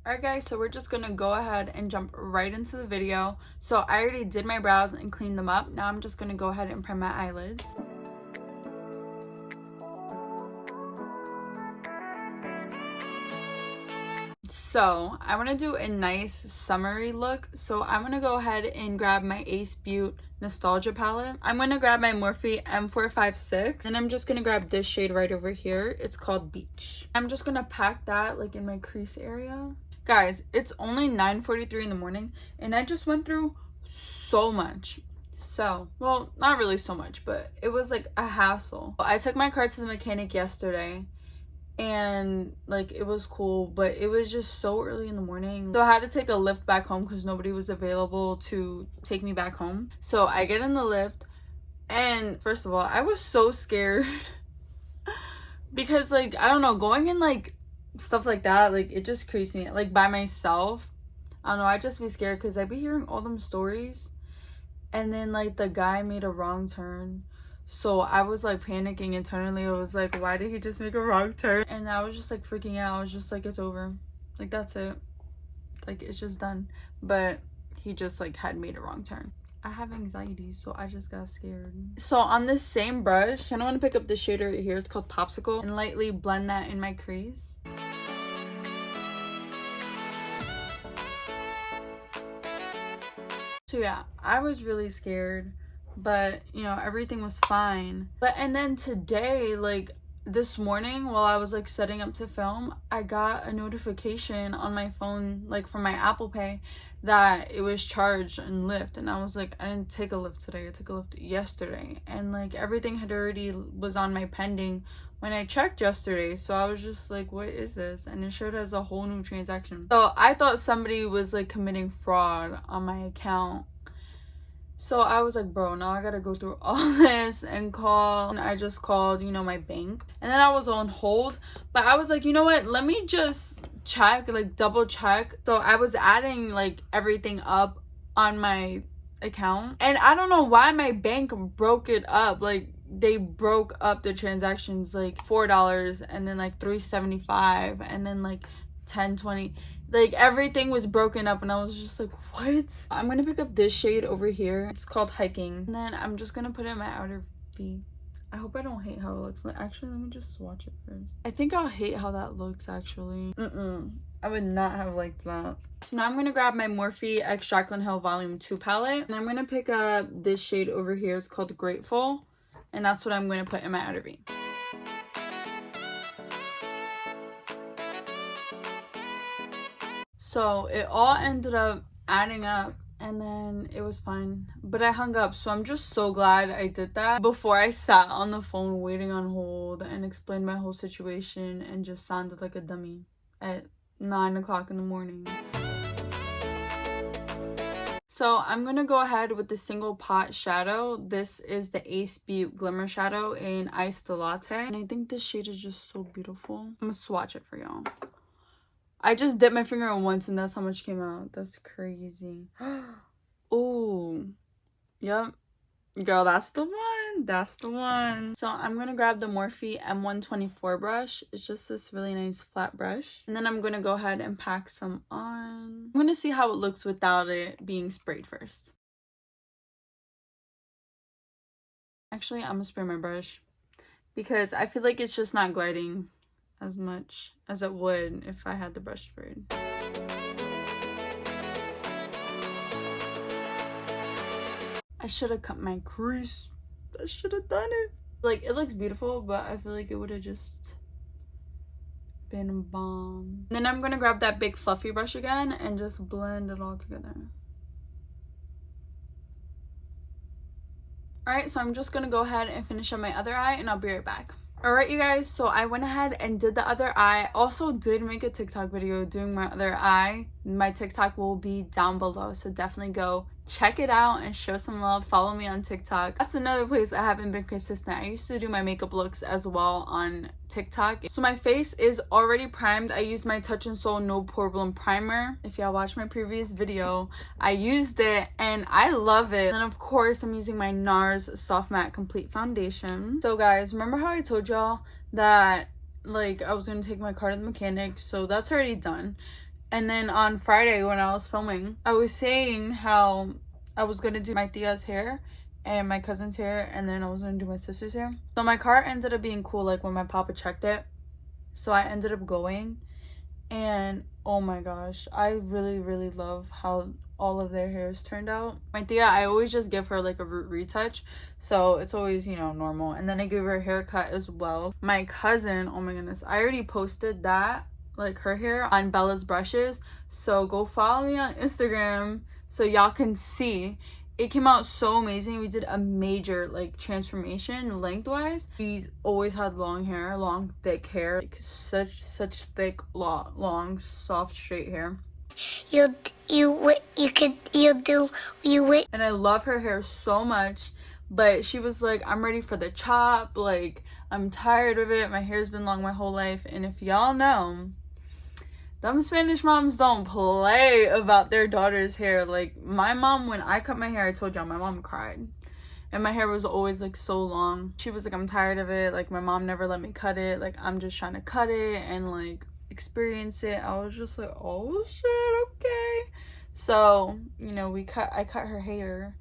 Alright guys, so we're just gonna go ahead and jump right into the video. So I already did my brows and cleaned them up. Now I'm just gonna go ahead and prime my eyelids. So I want to do a nice summery look. So I'm going to go ahead and grab my Ace Beauty Nostalgia palette. I'm going to grab my Morphe M456 and I'm just going to grab this shade right over here. It's called Beach. I'm just going to pack that like in my crease area. Guys, it's only 9:43 in the morning and I just went through so much. So, well, not really so much, but it was like a hassle. I took my car to the mechanic yesterday and like it was cool, but it was just so early in the morning, so I had to take a lift back home because nobody was available to take me back home. So I get in the lift and first of all I was so scared because like I don't know, going in like stuff like that, like it just creeps me like by myself. I don't know, I just be scared because I be hearing all them stories and then like the guy made a wrong turn. So I was like panicking internally. I was like, why did he just make a wrong turn? And I was just like freaking out. I was just like, it's over. Like, that's it. Like, it's just done. But he just like had made a wrong turn. I have anxiety, so I just got scared. So on this same brush, I kind of want to pick up this shade right here. It's called Popsicle. And lightly blend that in my crease. So yeah, I was really scared. But you know, everything was fine. And then today, like this morning while I was like setting up to film, I got a notification on my phone, like from my Apple Pay, that it was charged and Lyft. And I was like, I didn't take a Lyft today, I took a Lyft yesterday. And like everything had already was on my pending when I checked yesterday. So I was just like, what is this? And it showed as a whole new transaction. So I thought somebody was like committing fraud on my account. So I was like, bro, now I gotta go through all this and call. And I just called, you know, my bank. And then I was on hold. But I was like, you know what? Let me just check, like double check. So I was adding like everything up on my account. And I don't know why my bank broke it up. Like they broke up the transactions like $4 and then like $3.75 and then like $10.20. Like everything was broken up and I was just like, what? I'm gonna pick up this shade over here. It's called Hiking. And then I'm just gonna put it in my outer V. I hope I don't hate how it looks. Actually, let me just swatch it first. I think I'll hate how that looks actually. I would not have liked that. So now I'm gonna grab my Morphe x Jaclyn Hill Volume 2 palette. And I'm gonna pick up this shade over here. It's called Grateful. And that's what I'm gonna put in my outer V. So it all ended up adding up and then it was fine, but I hung up. So I'm just so glad I did that before I sat on the phone waiting on hold and explained my whole situation and just sounded like a dummy at 9 o'clock in the morning. So I'm gonna go ahead with the single pot shadow. This is the Ace Beauty Glimmer Shadow in Iced Latte. And I think this shade is just so beautiful. I'm gonna swatch it for y'all. I just dipped my finger in once and that's how much came out. That's crazy. Oh, yep. Girl, that's the one. That's the one. So I'm going to grab the Morphe M124 brush. It's just this really nice flat brush. And then I'm going to go ahead and pack some on. I'm going to see how it looks without it being sprayed first. Actually, I'm going to spray my brush because I feel like it's just not gliding as much as it would if I had the brush sprayed. I should have cut my crease. I should have done it. Like, it looks beautiful, but I feel like it would have just been bomb. Then I'm gonna grab that big fluffy brush again and just blend it all together. Alright, so I'm just gonna go ahead and finish up my other eye and I'll be right back. Alright you guys, so I went ahead and did the other eye. Also did make a TikTok video doing my other eye. My TikTok will be down below, so definitely go check it out and show some love. Follow me on TikTok. That's another place I haven't been consistent. I used to do my makeup looks as well on TikTok. So my face is already primed. I used my Touch in Sol No Problem primer. If y'all watched my previous video, I used it and I love it. And of course I'm using my NARS Soft Matte Complete Foundation. So guys, remember how I told y'all that like I was gonna take my car to the mechanic? So that's already done. And then on Friday when I was filming, I was saying how I was gonna do my tia's hair and my cousin's hair, and then I was gonna do my sister's hair. So my car ended up being cool, like when my papa checked it. So I ended up going, and oh my gosh, I really love how all of their hairs turned out. My tia, I always just give her like a root retouch, so it's always, you know, normal. And then I give her a haircut as well. My cousin, oh my goodness, I already posted that, like her hair, on Bella's Brushes, so go follow me on Instagram so y'all can see. It came out so amazing. We did a major like transformation lengthwise. She's always had long hair, long thick hair, like such thick, long, soft, straight hair. And I love her hair so much, but she was like, I'm ready for the chop, like I'm tired of it. My hair's been long my whole life. And if y'all know, them Spanish moms don't play about their daughter's hair. Like my mom, when I cut my hair, I told y'all my mom cried. And my hair was always like so long. She was like, I'm tired of it. Like my mom never let me cut it. Like I'm just trying to cut it and like experience it. I was just like, oh shit, okay. So, you know, I cut her hair,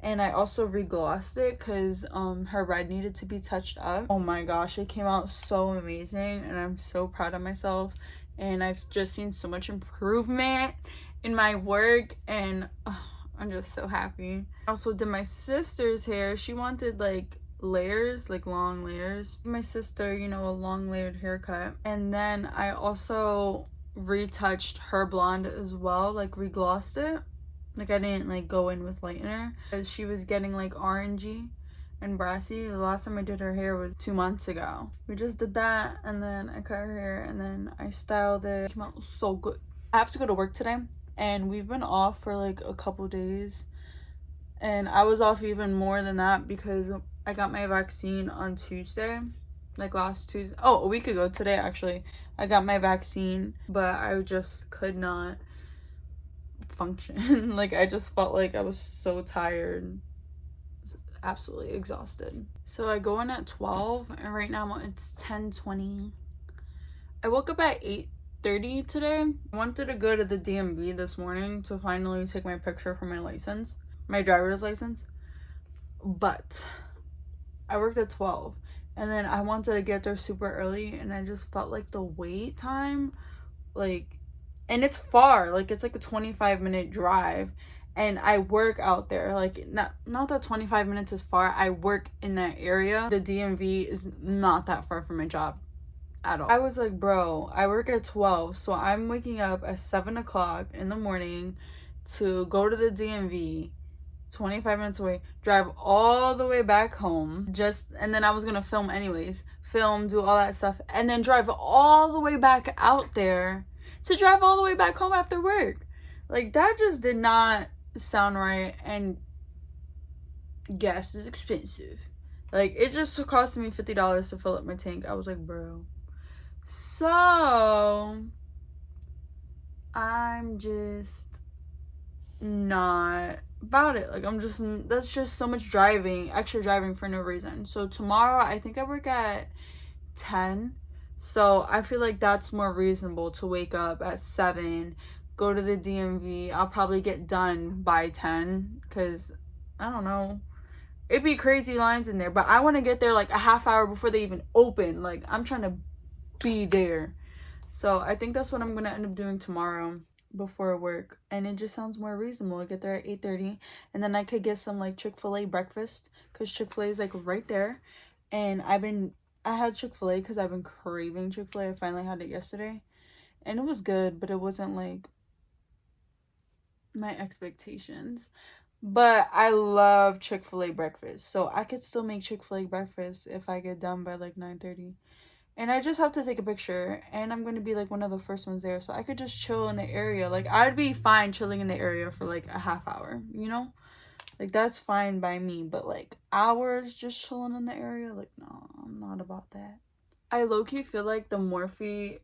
and I also reglossed it because her red needed to be touched up. Oh my gosh, it came out so amazing, and I'm so proud of myself. And I've just seen so much improvement in my work, and I'm just so happy. I also did my sister's hair. She wanted like layers, like long layers. My sister, you know, a long layered haircut. And then I also retouched her blonde as well, like reglossed it. Like I didn't like go in with lightener because she was getting like orangey and brassy. The last time I did her hair was 2 months ago. We just did that, and then I cut her hair, and then I styled it. It came out so good. I have to go to work today, and we've been off for like a couple days, and I was off even more than that because I got my vaccine on Tuesday, like last Tuesday. Oh, a week ago today actually. I got my vaccine, but I just could not function. Like I just felt like I was so tired, absolutely exhausted. So I go in at 12, and right now it's 10:20. I woke up at 8:30 today. I wanted to go to the DMV this morning to finally take my picture for my license, my driver's license, but I worked at 12, and then I wanted to get there super early, and I just felt like the wait time, like, and it's far, like it's like a 25-minute drive, and I work out there. Like not that 25 minutes is far. I work in that area. The DMV is not that far from my job at all. I was like, bro, I work at 12, so I'm waking up at 7 o'clock in the morning to go to the DMV, 25 minutes away, drive all the way back home, and then I was gonna film anyways, do all that stuff, and then drive all the way back out there to drive all the way back home after work. Like that just did not sound right. And gas is expensive. Like it just cost me $50 to fill up my tank. I was like, bro. So I'm just not about it. Like that's just so much extra driving for no reason. So tomorrow I think I work at 10, so I feel like that's more reasonable to wake up at 7, go to the DMV. I'll probably get done by 10 because I don't know, it'd be crazy lines in there, but I want to get there like a half hour before they even open. Like I'm trying to be there. So I think that's what I'm gonna end up doing tomorrow before work, and it just sounds more reasonable. I get there at 8:30, and then I could get some like Chick-fil-A breakfast because Chick-fil-A is like right there, and I had Chick-fil-A because I've been craving Chick-fil-A. I finally had it yesterday, and it was good, but it wasn't like my expectations. But I love Chick-fil-A breakfast, so I could still make Chick-fil-A breakfast if I get done by like 9:30. And I just have to take a picture, and I'm going to be like one of the first ones there, so I could just chill in the area. Like I'd be fine chilling in the area for like a half hour, you know? Like that's fine by me, but like hours just chilling in the area, like no, I'm not about that. I low-key feel like the Morphe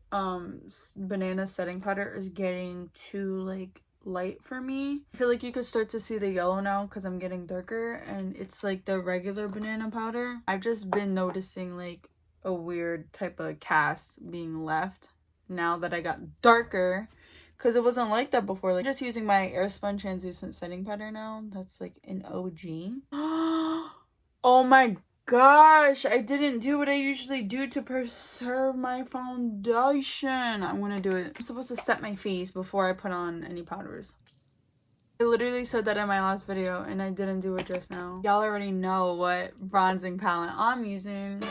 banana setting powder is getting too like light for me. I feel like you could start to see the yellow now because I'm getting darker, and it's like the regular banana powder. I've just been noticing like a weird type of cast being left now that I got darker, because it wasn't like that before. Like, just using my Airspun translucent setting powder now. That's like an OG. Oh my gosh, I didn't do what I usually do to preserve my foundation. I'm gonna do it. I'm supposed to set my face before I put on any powders. I literally said that in my last video and I didn't do it just now. Y'all already know what bronzing palette I'm using.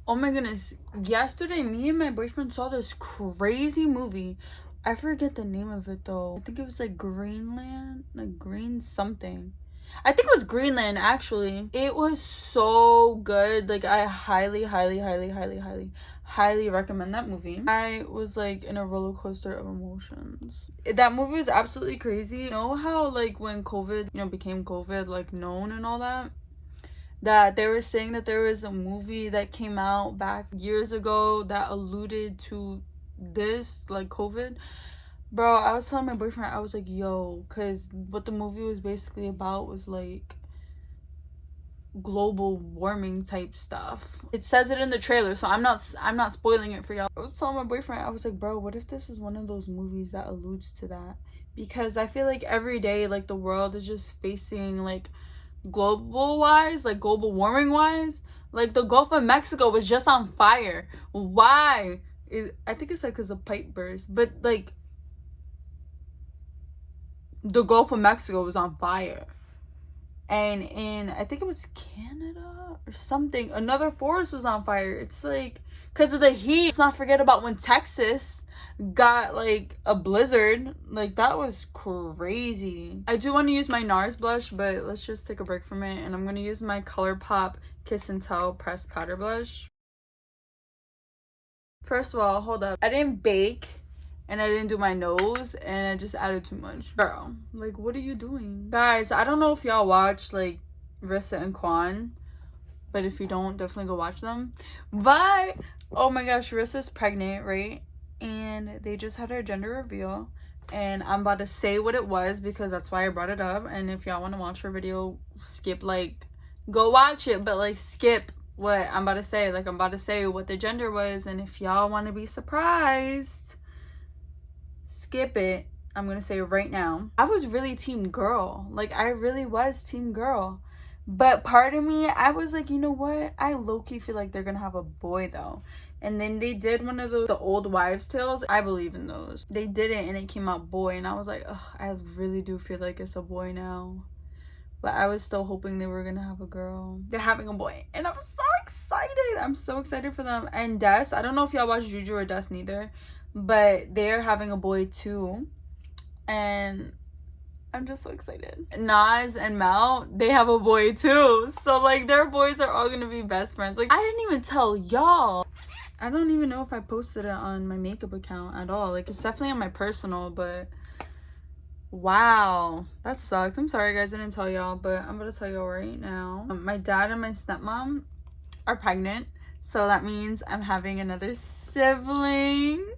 Oh my goodness, yesterday me and my boyfriend saw this crazy movie. I forget the name of it though. I think it was like Greenland, like Green something. I think it was Greenland actually. It was so good. Like I highly recommend that movie. I was like in a roller coaster of emotions. That movie was absolutely crazy. You know how like when COVID, you know, became COVID like known and all that? That they were saying that there was a movie that came out back years ago that alluded to this, like COVID. Bro, I was telling my boyfriend, I was like, yo, because what the movie was basically about was like global warming type stuff. It says it in the trailer, so I'm not spoiling it for y'all. I was telling my boyfriend, I was like, bro, what if this is one of those movies that alludes to that? Because I feel like every day, like the world is just facing like global warming wise, like the Gulf of Mexico was just on fire. Why? I think it's like because of pipe burst, but like the Gulf of Mexico was on fire. And in I think it was Canada or something, another forest was on fire. It's like because of the heat. Let's not forget about when Texas got like a blizzard. Like that was crazy. I do want to use my NARS blush, but let's just take a break from it, and I'm gonna use my ColourPop Kiss and Tell pressed powder blush. First of all, hold up, I didn't bake and I didn't do my nose and I just added too much. Girl, like what are you doing? Guys, I don't know if y'all watch like Rissa and Quan, but if you don't, definitely go watch them. But oh my gosh, Rissa's pregnant, right? And they just had her gender reveal, and I'm about to say what it was because that's why I brought it up. And if y'all want to watch her video, skip, like go watch it, but like skip what I'm about to say. Like I'm about to say what the gender was, and if y'all want to be surprised, skip it. I'm gonna say it right now. I was really team girl. Like I really was team girl, but part of me, I was like, you know what, I low-key feel like they're gonna have a boy though. And then they did one of the old wives tales. I believe in those. They did it and it came out boy, and I was like, ugh, I really do feel like it's a boy now. But I was still hoping they were gonna have a girl. They're having a boy and I'm so excited. I'm so excited for them. And Des, I don't know if y'all watch Juju or Des neither, but they're having a boy too, and I'm just so excited. Nas and Mel, they have a boy too, so like their boys are all gonna be best friends. Like I didn't even tell y'all. I don't even know if I posted it on my makeup account at all. Like it's definitely on my personal, but wow, that sucks. I'm sorry guys, I didn't tell y'all, but I'm gonna tell y'all right now. My dad and my stepmom are pregnant, so that means I'm having another sibling.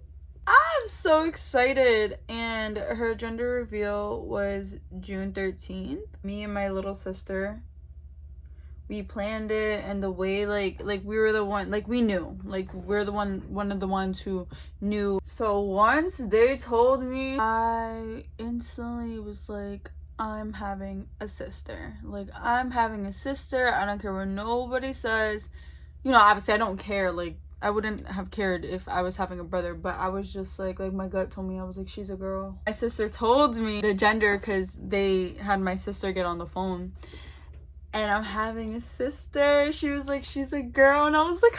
I'm so excited. And her gender reveal was June 13th. Me and my little sister, we planned it, and the way like we were the one, like we knew, like we're the one of the ones who knew. So once they told me, I instantly was like, I'm having a sister. Like I'm having a sister. I don't care what nobody says. You know, obviously I don't care. Like I wouldn't have cared if I was having a brother, but I was just like my gut told me, I was like, she's a girl. My sister told me the gender because they had my sister get on the phone, and I'm having a sister. She was like, she's a girl, and I was like,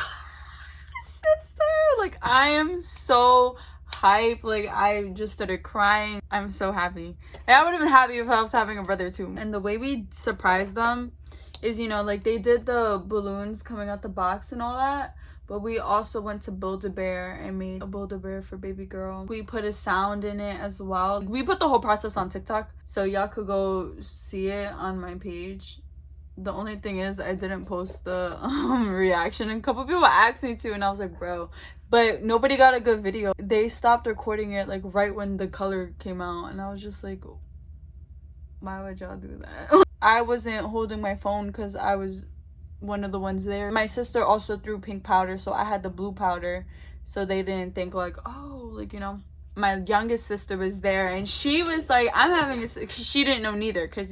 sister. Like I am so hyped. Like I just started crying. I'm so happy. Like, I would have been happy if I was having a brother too. And the way we surprised them is, you know, like they did the balloons coming out the box and all that, but we also went to Build-A-Bear and made a Build-A-Bear for baby girl. We put a sound in it as well. We put the whole process on TikTok, so y'all could go see it on my page. The only thing is I didn't post the reaction, and a couple people asked me to, and I was like, bro, but nobody got a good video. They stopped recording it like right when the color came out, and I was just like, why would y'all do that? I wasn't holding my phone because I was one of the ones there. My sister also threw pink powder, so I had the blue powder, so they didn't think like, oh, like, you know. My youngest sister was there, and she was like, I'm having a, she didn't know neither, because,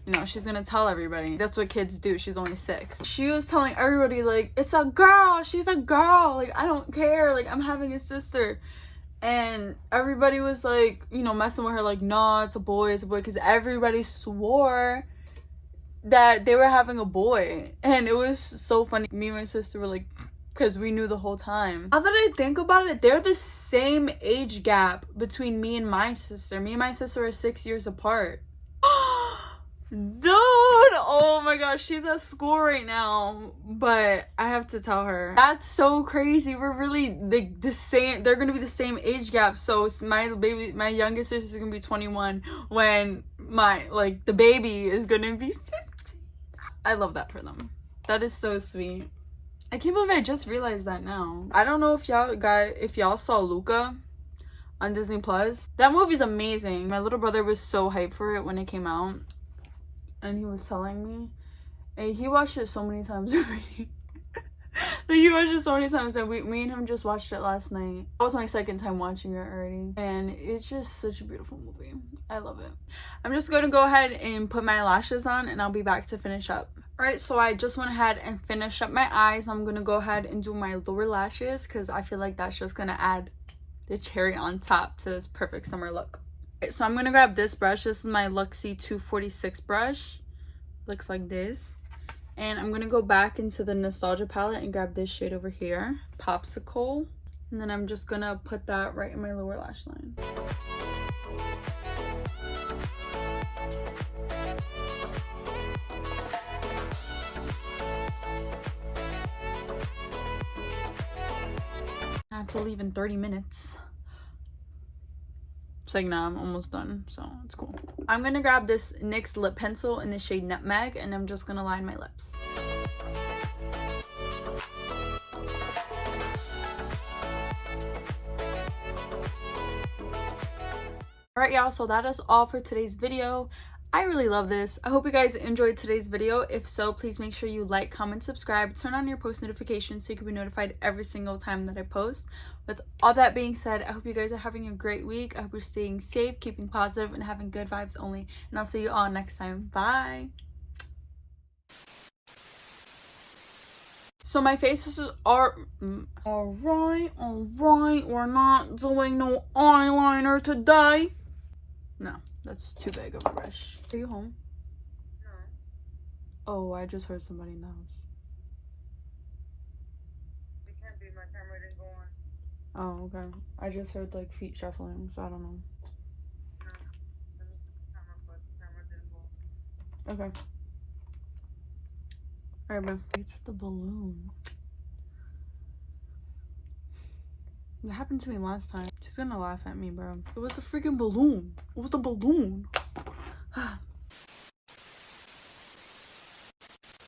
you know, she's gonna tell everybody. That's what kids do. She's only 6. She was telling everybody, like, it's a girl, she's a girl, like, I don't care, like, I'm having a sister. And everybody was like, you know, messing with her, like, no, it's a boy, because everybody swore that they were having a boy. And it was so funny. Me and my sister were like, because we knew the whole time. Now that I think about it, they're the same age gap between me and my sister. Me and my sister are 6 years apart. Dude, oh my gosh, she's at school right now, but I have to tell her. That's so crazy. We're really the same. They're gonna be the same age gap. So my youngest sister is gonna be 21 when the baby is gonna be 15. I love that for them. That is so sweet. I can't believe I just realized that now. I don't know if y'all saw Luca on Disney Plus. That movie's amazing. My little brother was so hyped for it when it came out, and he was telling me, and he watched it so many times already. Like, he watched it so many times, and me and him just watched it last night. That was my second time watching it already, and it's just such a beautiful movie. I love it. I'm just gonna go ahead and put my lashes on, and I'll be back to finish up. Alright, so I just went ahead and finished up my eyes. I'm gonna go ahead and do my lower lashes, because I feel like that's just gonna add the cherry on top to this perfect summer look. Right, so I'm gonna grab this brush. This is my Luxie 246 brush. Looks like this. And I'm gonna go back into the Nostalgia palette and grab this shade over here, Popsicle. And then I'm just gonna put that right in my lower lash line. I have to leave in 30 minutes. It's like, nah, I'm almost done, so it's cool. I'm gonna grab this NYX lip pencil in the shade Nutmeg, and I'm just gonna line my lips. Alright, y'all, so that is all for today's video. I really love this. I hope you guys enjoyed today's video. If so, please make sure you like, comment, subscribe, turn on your post notifications so you can be notified every single time that I post. With all that being said, I hope you guys are having a great week. I hope you're staying safe, keeping positive, and having good vibes only. And I'll see you all next time. Bye! So my faces are... Alright, we're not doing no eyeliner today. No, that's too big of a brush. Are you home? No. Oh, I just heard somebody in the house. It can't be, my camera didn't go on. Oh, okay. I just heard like feet shuffling, so I don't know. No. Let me check the camera, but the camera didn't go. Okay. Alright, bro. It's the balloon. That happened to me last time. She's gonna laugh at me, bro. It was a freaking balloon. It was a balloon.